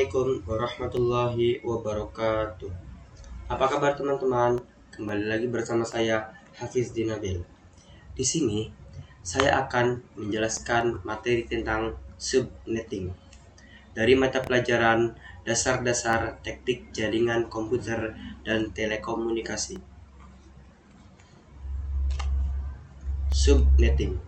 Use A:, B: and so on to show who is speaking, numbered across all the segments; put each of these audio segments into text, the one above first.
A: Assalamualaikum warahmatullahi wabarakatuh. Apa kabar teman-teman? Kembali lagi bersama saya Hafiz Dinabil. Di sini saya akan menjelaskan materi tentang subnetting dari mata pelajaran dasar-dasar teknik jaringan komputer dan telekomunikasi. Subnetting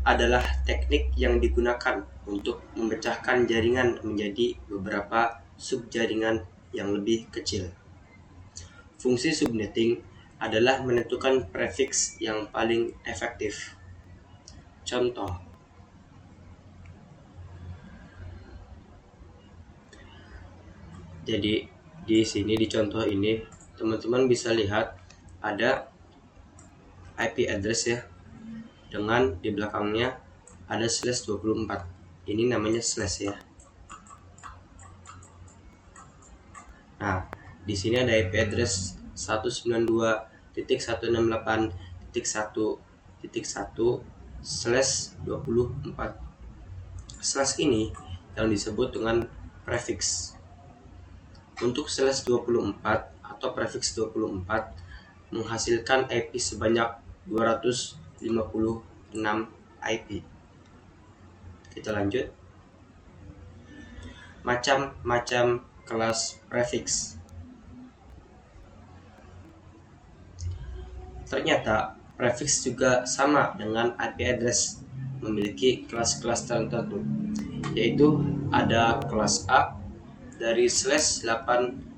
A: adalah teknik yang digunakan untuk memecahkan jaringan menjadi beberapa subjaringan yang lebih kecil. Fungsi subnetting adalah menentukan prefiks yang paling efektif. Contoh. Jadi di sini di contoh ini teman-teman bisa lihat ada IP address ya, dengan di belakangnya ada /24. Ini namanya slash ya. Nah, di sini ada IP address 192.168.1.1/24. Slash ini yang disebut dengan prefiks. Untuk /24 atau prefiks 24 menghasilkan IP sebanyak 256 IP. Kita lanjut. Macam-macam kelas prefiks. Ternyata prefiks juga sama dengan IP address, memiliki kelas-kelas tertentu, yaitu ada kelas A dari /8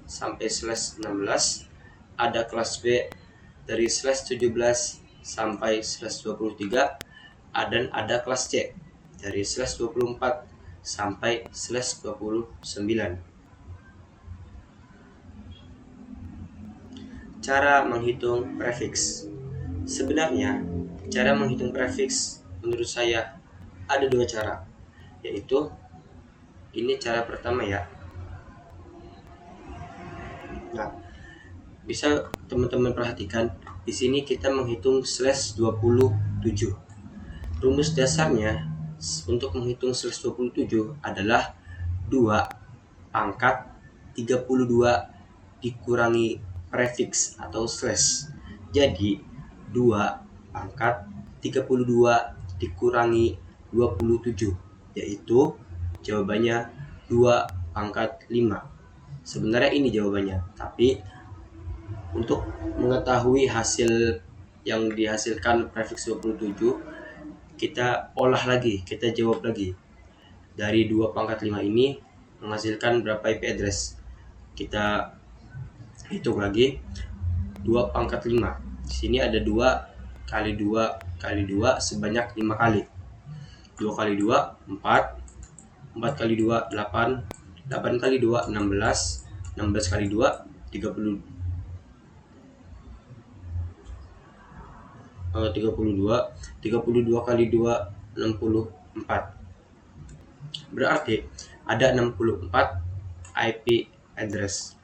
A: sampai /16, ada kelas B dari /17 sampai /23, dan ada kelas C dari /24 sampai /29. Cara menghitung prefiks. Sebenarnya cara menghitung prefiks menurut saya ada dua cara, yaitu ini cara pertama ya. Nah, bisa teman-teman perhatikan di sini kita menghitung /27. Rumus dasarnya untuk menghitung /27 adalah 2 pangkat 32 dikurangi prefiks atau slash. Jadi 2 pangkat 32 dikurangi 27, yaitu jawabannya 2 pangkat 5. Sebenarnya ini jawabannya, tapi untuk mengetahui hasil yang dihasilkan prefiks 27, kita olah lagi, kita jawab lagi. Dari 2 pangkat 5 ini menghasilkan berapa IP address? Kita hitung lagi. 2 pangkat 5. Di sini ada 2 kali 2 kali 2 sebanyak 5 kali. 2 kali 2 4, 4 kali 2 8, 8 kali 2 16, 16 kali 2 32, 32 kali 2 64. Berarti ada 64 IP address.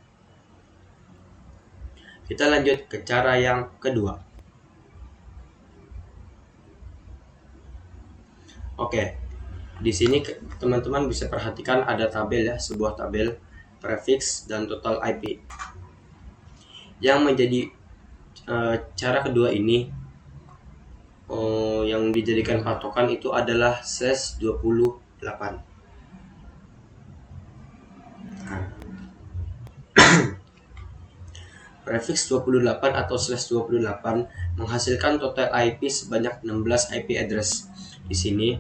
A: Kita lanjut ke cara yang kedua. Oke. Di sini teman-teman bisa perhatikan ada tabel ya, sebuah tabel prefiks dan total IP. Yang menjadi cara kedua ini yang dijadikan patokan itu adalah /28. Nah, prefiks 28 atau /28 menghasilkan total IP sebanyak 16 IP address. Di sini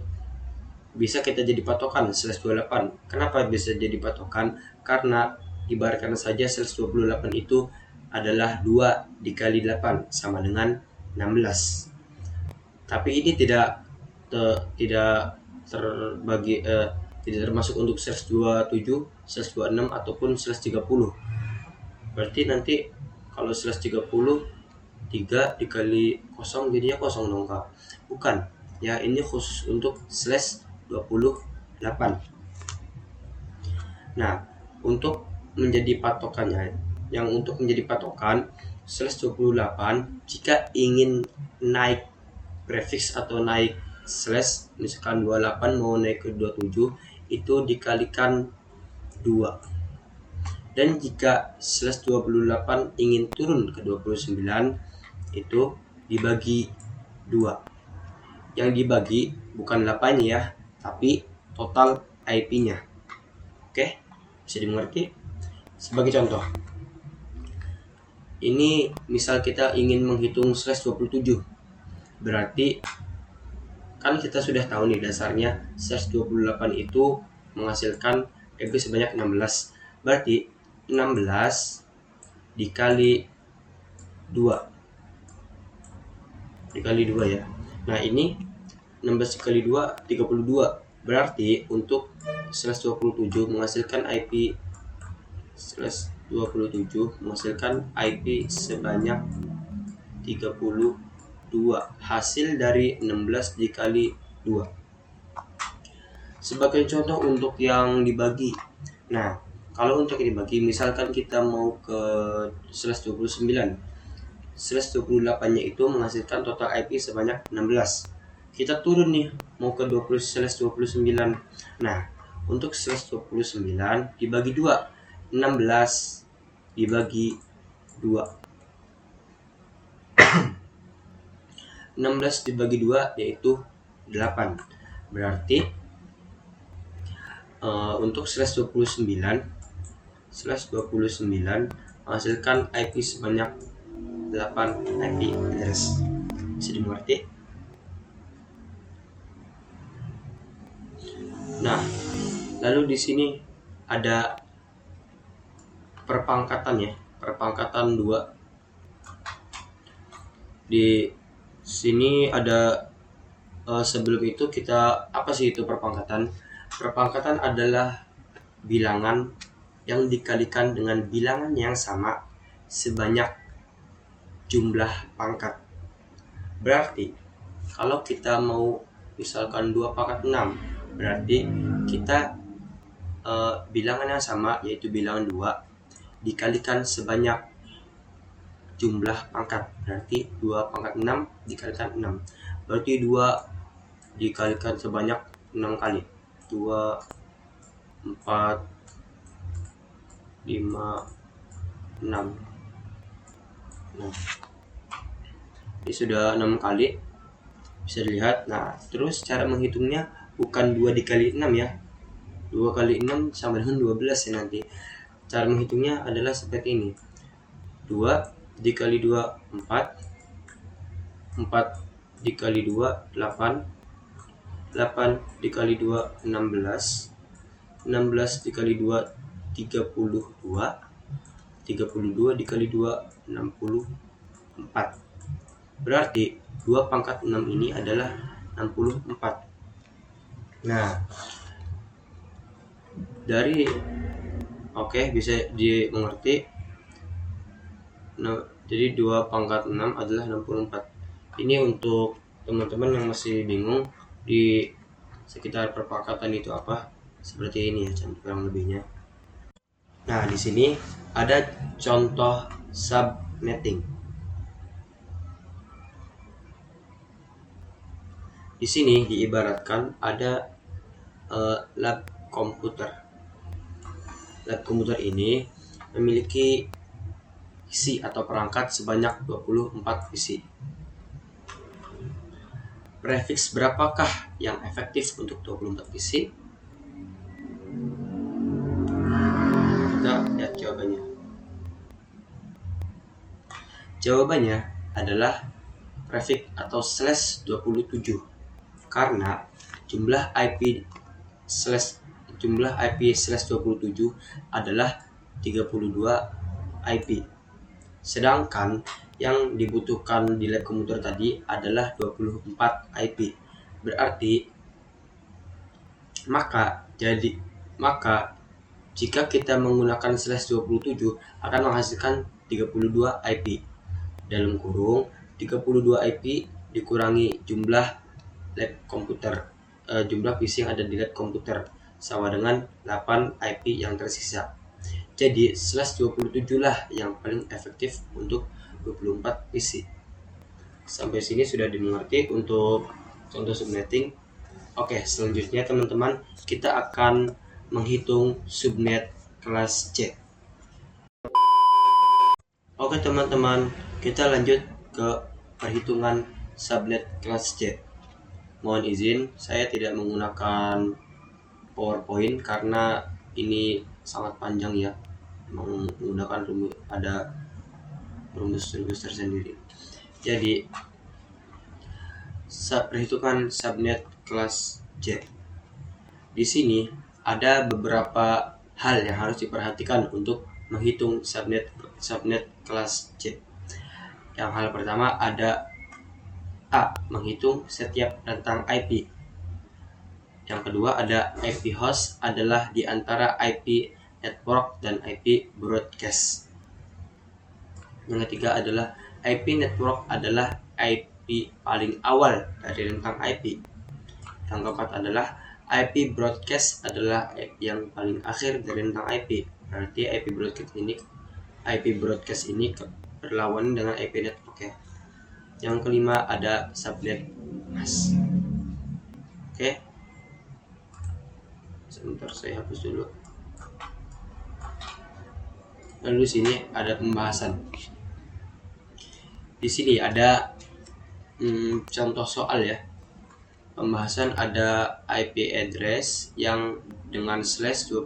A: bisa kita jadi patokan /28. Kenapa bisa jadi patokan? Karena ibaratkan saja /28 itu adalah 2 dikali 8 sama dengan 16. Tapi ini tidak terbagi tidak termasuk untuk /27, /26 ataupun /30. Berarti nanti kalau /30 3 dikali 0 jadinya 0 dong Kak. Bukan. Ya, ini khusus untuk /28. Nah, untuk menjadi patokannya, untuk menjadi patokan /28, jika ingin naik prefiks atau naik slash, misalkan 28 mau naik ke 27, itu dikalikan 2. Dan jika slash 28 ingin turun ke 29, itu dibagi 2. Yang dibagi bukan 8 ya, tapi total IP-nya. Oke, bisa dimengerti? Sebagai contoh, ini misal kita ingin menghitung slash 27, berarti kan kita sudah tahu nih dasarnya slash 28 itu menghasilkan IP sebanyak 16. Berarti 16 dikali 2 ya. Nah, ini 16 dikali 2 32. Berarti untuk slash 27 menghasilkan IP slash 27 menghasilkan IP sebanyak 32, hasil dari 16 dikali 2. Sebagai contoh untuk yang dibagi. Nah, kalau untuk dibagi, misalkan kita mau ke slash 29, slash 28 nya itu menghasilkan total IP sebanyak 16. Kita turun nih, mau ke 20 slash 29. Nah, untuk slash 29 dibagi 2, 16 dibagi 2. 16 dibagi 2 yaitu 8. Berarti untuk slash 29 menghasilkan IP sebanyak 8 IP address. Bisa dimengerti? Nah, lalu di sini ada perpangkatan ya, perpangkatan 2. Di sini ada sebelum itu kita apa sih itu perpangkatan? Perpangkatan adalah bilangan yang dikalikan dengan bilangan yang sama sebanyak jumlah pangkat. Berarti kalau kita mau misalkan 2 pangkat 6, berarti kita bilangan yang sama yaitu bilangan 2 dikalikan sebanyak jumlah pangkat. Berarti 2 pangkat 6 dikalikan 6. Berarti 2 dikalikan sebanyak 6 kali. 2, 4, 5, 6. Nah, ini sudah 6 kali. Bisa dilihat. Nah, terus cara menghitungnya bukan 2 dikali 6 ya. 2 kali 6 sama dengan 12 ya nanti. Cara menghitungnya adalah seperti ini. 2 dikali 2, 4. 4 dikali 2, 8. 8 dikali 2, 16. 16 dikali 2, 32. 32 dikali 2, 64. Berarti 2 pangkat 6 ini adalah 64. Nah, dari bisa dimengerti. Nah, jadi 2 pangkat 6 adalah 64. Ini untuk teman-teman yang masih bingung di sekitar perpangkatan itu apa, seperti ini ya kurang lebihnya. Nah, di sini ada contoh subnetting. Di sini diibaratkan ada lab komputer. Lab komputer ini memiliki PC atau perangkat sebanyak 24 PC. Prefix berapakah yang efektif untuk 24 PC? Kita lihat jawabannya. Jawabannya adalah prefix atau slash 27. Karena jumlah IP slash 27 adalah 32 IP. Sedangkan yang dibutuhkan di lab komputer tadi adalah 24 IP. Berarti maka jika kita menggunakan slash 27 akan menghasilkan 32 IP. Dalam kurung 32 IP dikurangi jumlah lab komputer, jumlah PC yang ada di lab komputer sama dengan 8 IP yang tersisa. Jadi slash 27 lah yang paling efektif untuk 24 PC. Sampai sini sudah dimengerti untuk contoh subnetting. Oke, selanjutnya teman-teman kita akan menghitung subnet kelas C. Oke teman-teman, kita lanjut ke perhitungan subnet kelas C. Mohon izin, saya tidak menggunakan PowerPoint karena ini sangat panjang ya, menggunakan rumus tersendiri. Jadi perhitungan subnet kelas C. Di sini ada beberapa hal yang harus diperhatikan untuk menghitung subnet kelas C. Yang hal pertama ada A, menghitung setiap rentang IP. Yang kedua ada IP host adalah di antara IP network dan IP broadcast. Yang ketiga adalah IP network adalah IP paling awal dari rentang IP. Yang keempat adalah IP broadcast adalah IP yang paling akhir dari rentang IP. Berarti IP broadcast ini berlawanan dengan IP network ya. Yang kelima ada subnet mask. Oke. Sebentar saya hapus dulu. Lalu di sini ada pembahasan. Di sini ada contoh soal ya. Pembahasan ada IP address yang dengan /27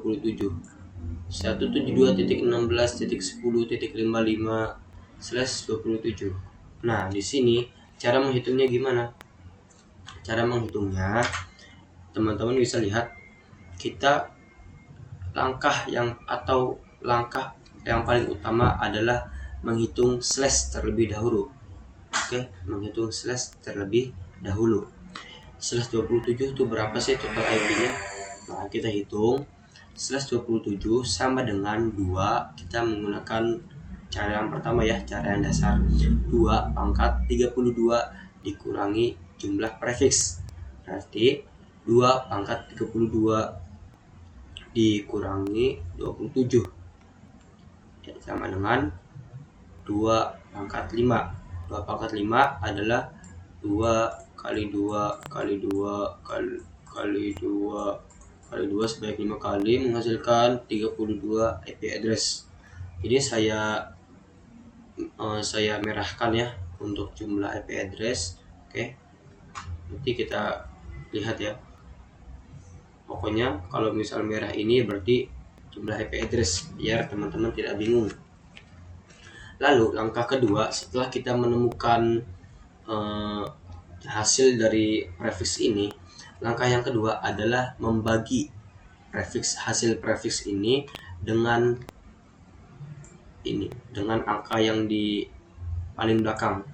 A: 172.16.10.55/27. Nah, di sini cara menghitungnya gimana? Cara menghitungnya teman-teman bisa lihat, kita langkah yang paling utama adalah menghitung slash terlebih dahulu. Oke, menghitung slash terlebih dahulu. Slash 27 itu berapa sih total IP-nya? Nah, kita hitung slash 27 sama dengan 2. Kita menggunakan cara yang pertama ya, cara yang dasar. 2 pangkat 32 dikurangi jumlah prefix. Berarti 2 pangkat 32 dikurangi 27 ya, sama dengan 2 pangkat 5. 2 pangkat 5 adalah 2 kali 2 kali 2 kali 2 kali 2 sebanyak 5 kali menghasilkan 32 IP address. Ini saya merahkan ya untuk jumlah IP address. Oke. Nanti kita lihat ya. Pokoknya kalau misal merah ini berarti jumlah IP address biar teman-teman tidak bingung. Lalu langkah kedua, setelah kita menemukan hasil dari prefix ini, langkah yang kedua adalah membagi hasil prefix ini dengan angka yang di paling belakang.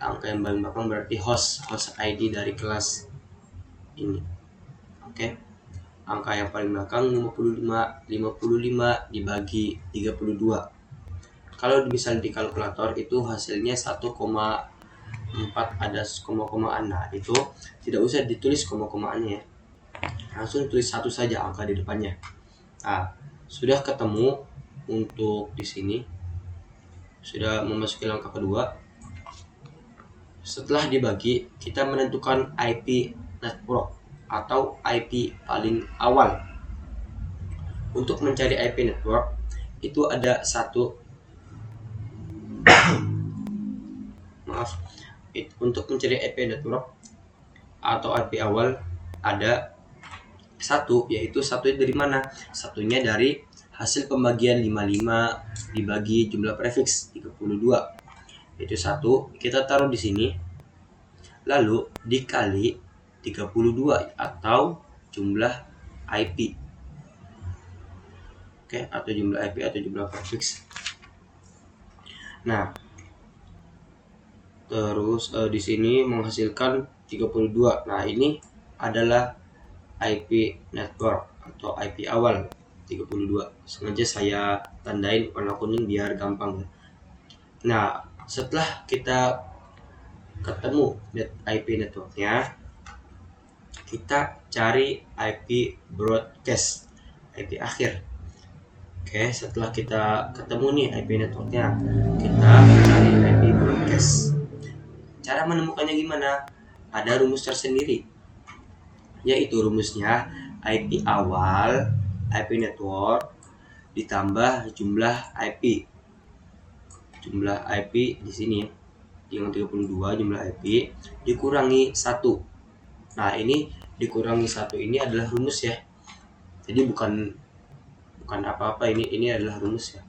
A: Angka yang paling belakang berarti host ID dari kelas ini. Oke. Angka yang paling belakang 55 dibagi 32. Kalau misal di kalkulator itu hasilnya 1,4 ada koma-komaan. Nah, itu tidak usah ditulis koma-komaannya ya. Langsung tulis satu saja angka di depannya. Nah, sudah ketemu untuk di sini. Sudah memasuki langkah kedua. Setelah dibagi, kita menentukan IP network atau IP paling awal. Untuk mencari IP network itu ada untuk mencari IP network atau IP awal ada yaitu satunya dari mana? Satunya dari hasil pembagian 55 dibagi jumlah prefix 32. Itu 1 kita taruh di sini. Lalu dikali 32 atau jumlah IP. Oke, atau jumlah IP atau jumlah prefix. Nah, terus di sini menghasilkan 32. Nah, ini adalah IP network atau IP awal 32. Sengaja saya tandain warna kuning biar gampang. Nah, setelah kita ketemu IP networknya, kita cari IP broadcast, IP akhir. Oke, setelah kita ketemu nih IP networknya, kita cari IP broadcast. Cara menemukannya gimana? Ada rumus tersendiri, yaitu rumusnya IP awal, IP network ditambah jumlah IP. Jumlah IP di sini yang 32 jumlah IP dikurangi 1. Nah, ini dikurangi 1 ini adalah rumus ya. Jadi bukan apa-apa, ini adalah rumus ya.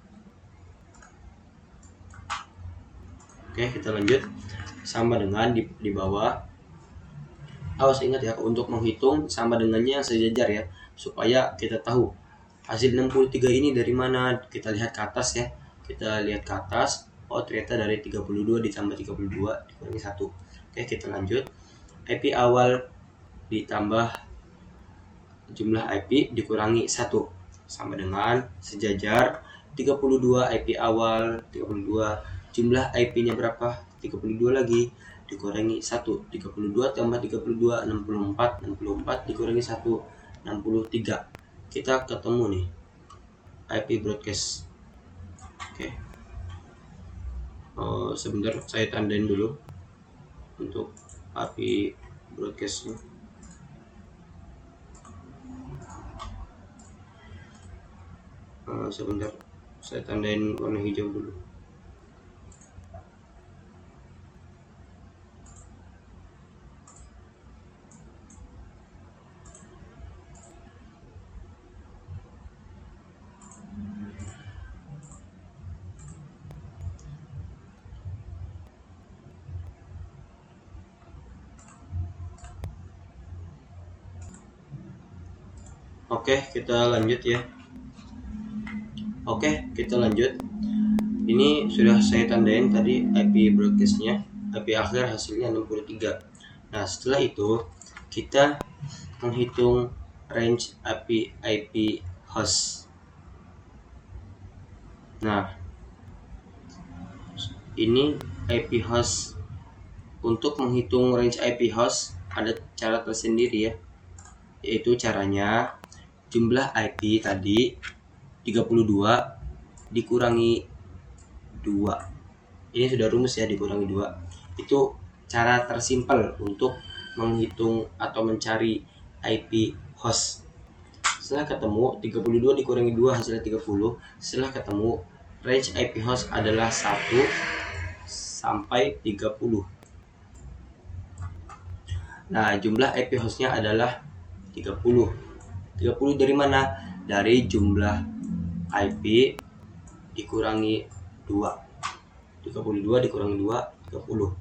A: Oke, kita lanjut. Sama dengan di bawah. Awas ingat ya, untuk menghitung sama dengannya yang sejajar ya, supaya kita tahu hasil 63 ini dari mana. Kita lihat ke atas ya. Kita lihat ke atas. Oh, ternyata dari 32 ditambah 32 dikurangi 1. Oke, kita lanjut. IP awal ditambah jumlah IP dikurangi 1 sama dengan sejajar 32 IP awal 32 jumlah IP-nya berapa? 32 lagi dikurangi 1. 32 tambah 32 64 dikurangi 1 63. Kita ketemu nih IP broadcast. Oke. Sebentar saya tandain dulu untuk IP broadcastnya. Sebentar saya tandain warna hijau dulu. Oke, kita lanjut ya. Oke, kita lanjut. Ini sudah saya tandain tadi IP broadcastnya, IP akhir hasilnya 63. Nah, setelah itu kita menghitung range IP host. Nah, ini IP host. Untuk menghitung range IP host ada cara tersendiri ya, yaitu caranya jumlah IP tadi 32 dikurangi 2. Ini sudah rumus ya, dikurangi 2. Itu cara tersimpel untuk menghitung atau mencari IP host. Setelah ketemu 32 dikurangi 2 hasilnya 30. Setelah ketemu range IP host adalah 1 sampai 30. Nah, jumlah IP hostnya adalah 30. 30 dari mana? Dari jumlah IP dikurangi 2. 32 dikurangi 2, 30.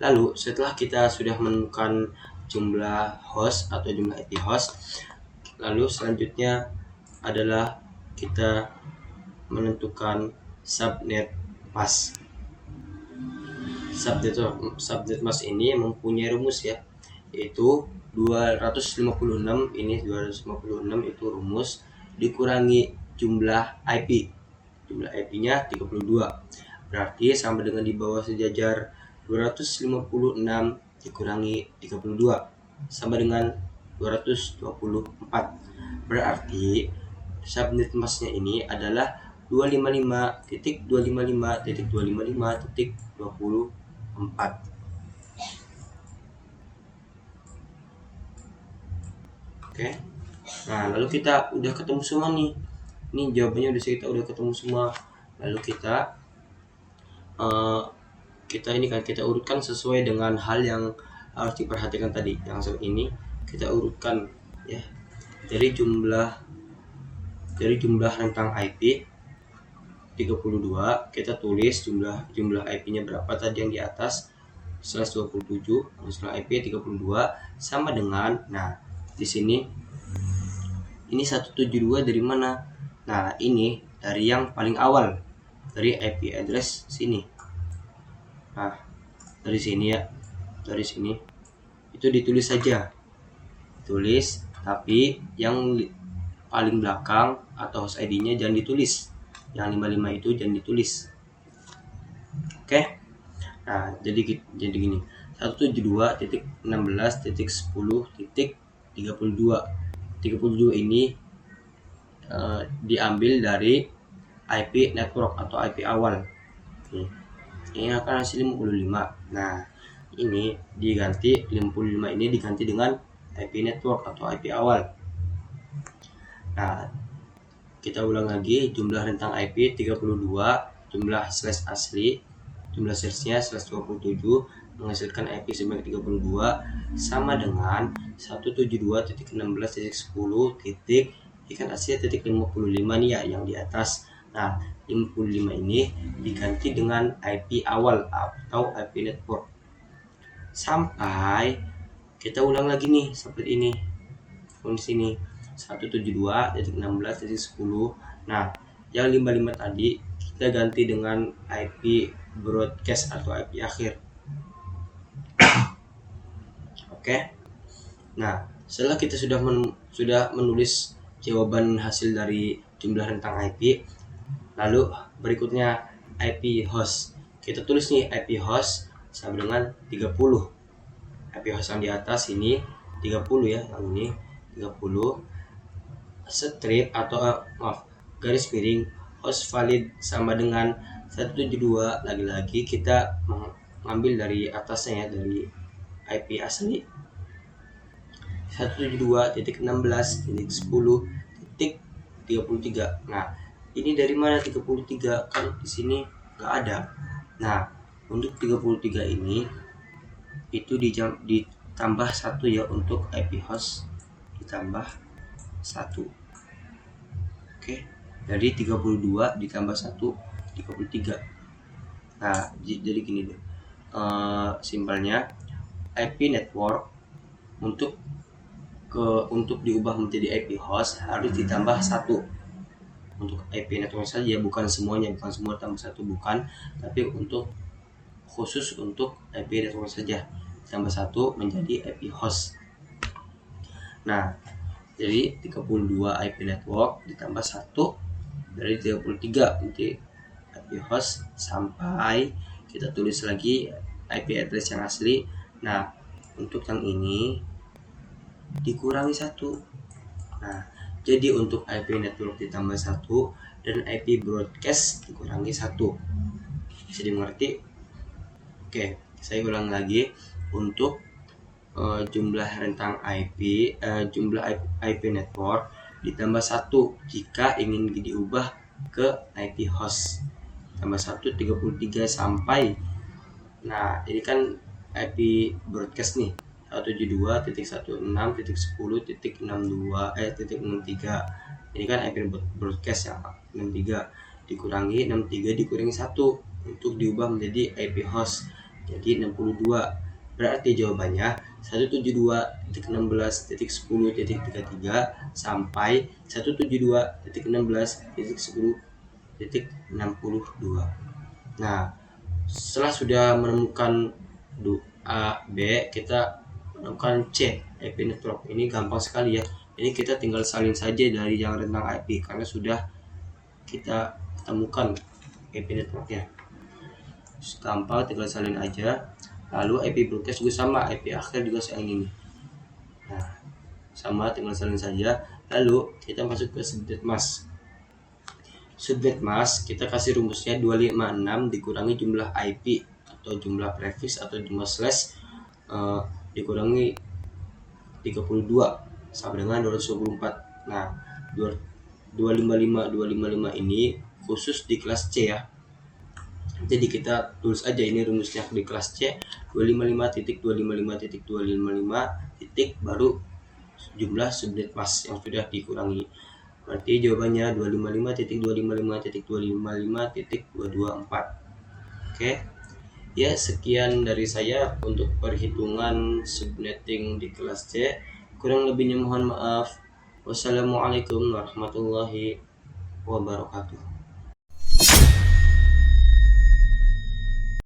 A: Lalu setelah kita sudah menemukan jumlah host atau jumlah IP host, lalu selanjutnya adalah kita menentukan subnet mask. Subnet mask ini mempunyai rumus ya, yaitu 256. Ini 256 itu rumus dikurangi jumlah IP. Jumlah IP-nya 32. Berarti sama dengan di bawah sejajar 256 dikurangi 32 sama dengan 224. Berarti subnet masknya ini adalah 255.255.255.24. Oke. Nah, lalu kita udah ketemu semua nih. Ini jawabannya kita udah ketemu semua. Lalu kita kita urutkan sesuai dengan hal yang harus diperhatikan tadi. Yang ini kita urutkan ya. Dari jumlah rentang IP 32, kita tulis jumlah IP-nya berapa tadi yang di atas /27, jumlah IP 32 sama dengan, nah di sini ini 172 dari mana? Nah, ini dari yang paling awal, dari IP address sini. Nah, dari sini ya, dari sini itu ditulis saja, tulis, tapi yang paling belakang atau host ID-nya jangan ditulis. Yang 55 itu jangan ditulis. Oke. Nah, jadi gini. 172.16.10.32. 32 ini diambil dari IP network atau IP awal. Ini akan hasil 55. Nah, ini diganti 55 ini diganti dengan IP network atau IP awal. Nah, kita ulang lagi, jumlah rentang IP 32, jumlah slash asli, jumlah slashnya slash 27 menghasilkan IP sebanyak 32 sama dengan 172.16.10 titik ikan Asia titik 55 nih ya yang di atas. Nah, 55 ini diganti dengan IP awal atau IP network sampai kita ulang lagi nih seperti ini. Di sini 172.16.10. Nah, yang 55 tadi kita ganti dengan IP broadcast atau IP akhir. Oke. Nah, setelah kita sudah menulis jawaban hasil dari jumlah rentang IP, lalu berikutnya IP host. Kita tulis nih IP host sama dengan 30. IP host yang di atas ini 30 ya, yang ini 30. Strip atau garis miring host valid sama dengan 172. Lagi-lagi kita mengambil dari atasnya ya, dari IP asli 172.16.10.33. Nah, ini dari mana 33? Kan di sini nggak ada. Nah, untuk 33 ini itu ditambah 1 ya, untuk IP host ditambah 1. Oke, dari 32 ditambah 1 33. Nah, jadi gini deh. Simpelnya IP network untuk diubah menjadi IP host harus ditambah 1. Untuk IP network saja, bukan semuanya, bukan semua tambah 1, bukan, tapi khusus untuk IP network saja tambah 1 menjadi IP host. Nah, jadi 32 IP network ditambah 1 dari 33 menjadi IP host sampai kita tulis lagi IP address yang asli. Nah, untuk yang ini dikurangi 1. Nah, jadi untuk IP network ditambah 1 dan IP broadcast dikurangi 1. Bisa dimengerti? Oke, saya ulang lagi. Untuk jumlah rentang IP, jumlah IP network ditambah 1 jika ingin diubah ke IP host. Tambah 1 33 sampai, nah ini kan IP broadcast nih 172.16.10.63. Ini kan IP broadcast ya, 63 dikurangi 63 dikurangi 1 untuk diubah menjadi IP host, jadi 62. Berarti jawabannya 172.16.10.33 sampai 172.16.10.62. Nah, setelah sudah menemukan A, B, kita menemukan C, IP network. Ini gampang sekali ya. Ini kita tinggal salin saja dari yang rentang IP karena sudah kita temukan IP networknya. Gampang, tinggal salin aja. Lalu IP broadcast juga sama, IP akhir juga yang ini. Nah, sama, tinggal salin saja. Lalu kita masuk ke subnet mask. Subnet mask kita kasih rumusnya 256 dikurangi jumlah IP atau jumlah prefix atau jumlah slash dikurangi 32 sama dengan 224. Nah, 255 ini khusus di kelas C ya. Jadi kita tulis aja ini rumusnya di kelas C 255.255.255 baru jumlah subnet mask yang sudah dikurangi. Berarti jawabannya 255.255.225.224. Oke. Ya, sekian dari saya untuk perhitungan subnetting di kelas C. Kurang lebihnya mohon maaf. Wassalamualaikum warahmatullahi wabarakatuh.